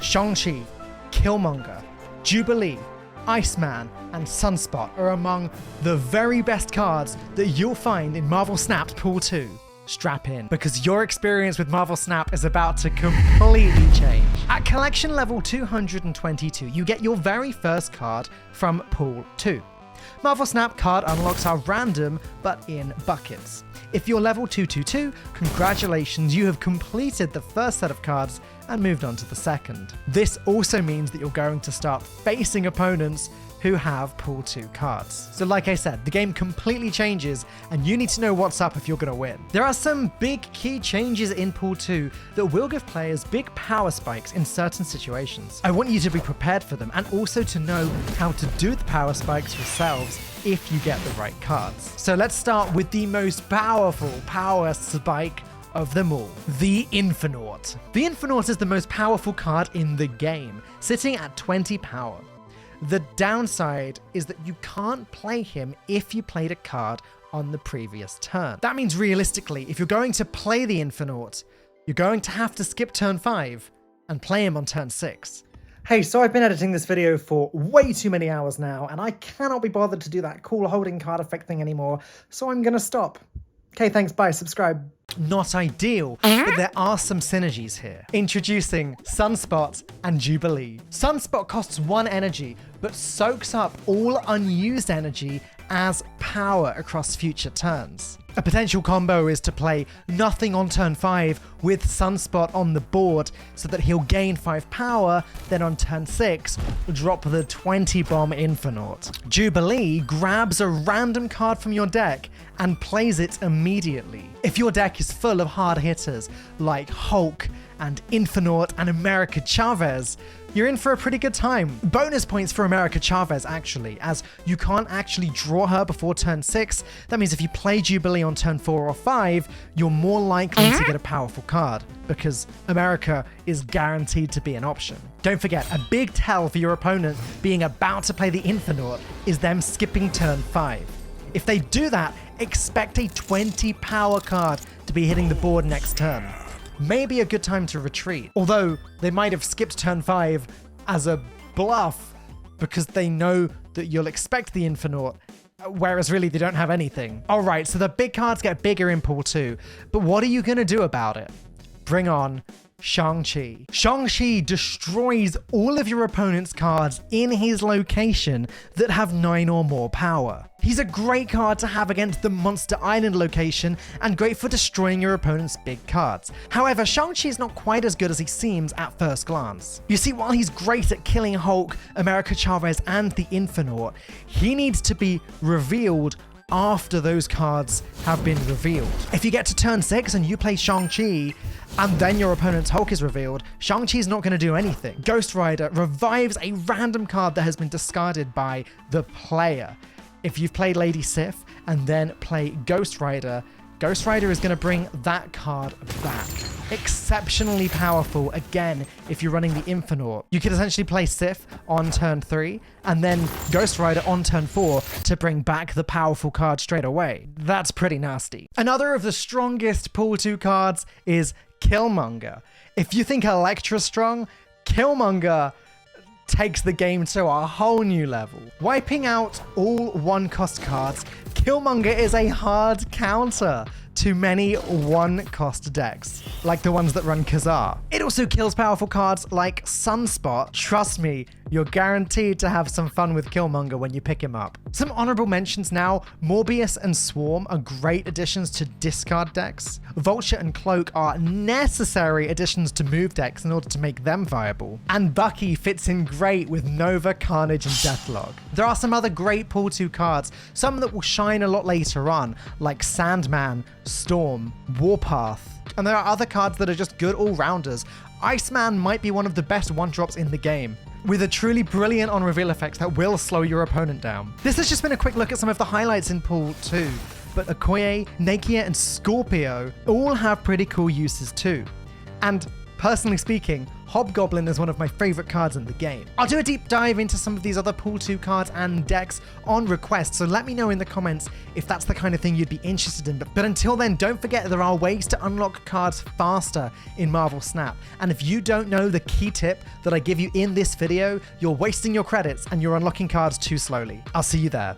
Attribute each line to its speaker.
Speaker 1: Shang-Chi, Killmonger, Jubilee, Iceman, and Sunspot are among the very best cards that you'll find in Marvel Snap's Pool 2. Strap in, because your experience with Marvel Snap is about to completely change. At collection level 222, you get your very first card from Pool 2. Marvel Snap card unlocks are random, but in buckets. If you're level 222, congratulations, you have completed the first set of cards and moved on to the second. This also means that you're going to start facing opponents who have Pool 2 cards. So like I said, the game completely changes and you need to know what's up if you're gonna win. There are some big key changes in Pool 2 that will give players big power spikes in certain situations. I want you to be prepared for them and also to know how to do the power spikes yourselves if you get the right cards. So let's start with the most powerful power spike of them all, the Infinaut. The Infinaut is the most powerful card in the game, sitting at 20 power. The downside is that you can't play him if you played a card on the previous turn. That means realistically, if you're going to play the Infinaut, you're going to have to skip turn 5 and play him on turn 6. Hey, so I've been editing this video for way too many hours now, and I cannot be bothered to do that cool holding card effect thing anymore, so I'm gonna stop. Okay, thanks, bye, subscribe. Not ideal, but there are some synergies here. Introducing Sunspot and Jubilee. Sunspot costs 1 energy, but soaks up all unused energy as power across future turns. A potential combo is to play nothing on turn 5 with Sunspot on the board so that he'll gain 5 power, then on turn 6, drop the 20 bomb Infinaut. Jubilee grabs a random card from your deck and plays it immediately. If your deck is full of hard hitters like Hulk and Infinaut and America Chavez, you're in for a pretty good time. Bonus points for America Chavez actually, as you can't actually draw her before turn 6. That means if you play Jubilee on turn 4 or 5, you're more likely to get a powerful card, because America is guaranteed to be an option. Don't forget, a big tell for your opponent being about to play the Infinaut is them skipping turn 5. If they do that, expect a 20 power card to be hitting the board next turn. Maybe a good time to retreat, although they might have skipped turn 5 as a bluff because they know that you'll expect the Infinaut, whereas really they don't have anything. All right, so the big cards get bigger in Pool 2, but what are you gonna do about it? Bring on Shang-Chi. Shang-Chi destroys all of your opponent's cards in his location that have 9 or more power. He's a great card to have against the Monster Island location and great for destroying your opponent's big cards. However, Shang-Chi is not quite as good as he seems at first glance. You see, while he's great at killing Hulk, America Chavez, and the Infinaut, he needs to be revealed after those cards have been revealed. If you get to turn 6 and you play Shang-Chi, and then your opponent's Hulk is revealed, Shang-Chi's not going to do anything. Ghost Rider revives a random card that has been discarded by the player. If you've played Lady Sif and then play Ghost Rider is going to bring that card back. Exceptionally powerful, again, if you're running the Infinaut. You could essentially play Sif on turn 3 and then Ghost Rider on turn 4 to bring back the powerful card straight away. That's pretty nasty. Another of the strongest Pool 2 cards is Killmonger. If you think Elektra's strong, Killmonger takes the game to a whole new level. Wiping out all 1-cost cards, Killmonger is a hard counter to many 1-cost decks, like the ones that run Khazar. It also kills powerful cards like Sunspot. Trust me, you're guaranteed to have some fun with Killmonger when you pick him up. Some honorable mentions now: Morbius and Swam are great additions to discard decks. Vulture and Cloak are necessary additions to move decks in order to make them viable. And Bucky fits in great with Nova, Carnage, and Deathlok. There are some other great Pool 2 cards, some that will shine a lot later on, like Sandman, Storm, Warpath. And there are other cards that are just good all-rounders. Iceman might be one of the best 1-drops in the game, with a truly brilliant on-reveal effect that will slow your opponent down. This has just been a quick look at some of the highlights in Pool 2, but Okoye, Nakia, and Scorpio all have pretty cool uses too. And personally speaking, Hobgoblin is one of my favorite cards in the game. I'll do a deep dive into some of these other Pool 2 cards and decks on request, so let me know in the comments if that's the kind of thing you'd be interested in. But until then, don't forget there are ways to unlock cards faster in Marvel Snap. And if you don't know the key tip that I give you in this video, you're wasting your credits and you're unlocking cards too slowly. I'll see you there.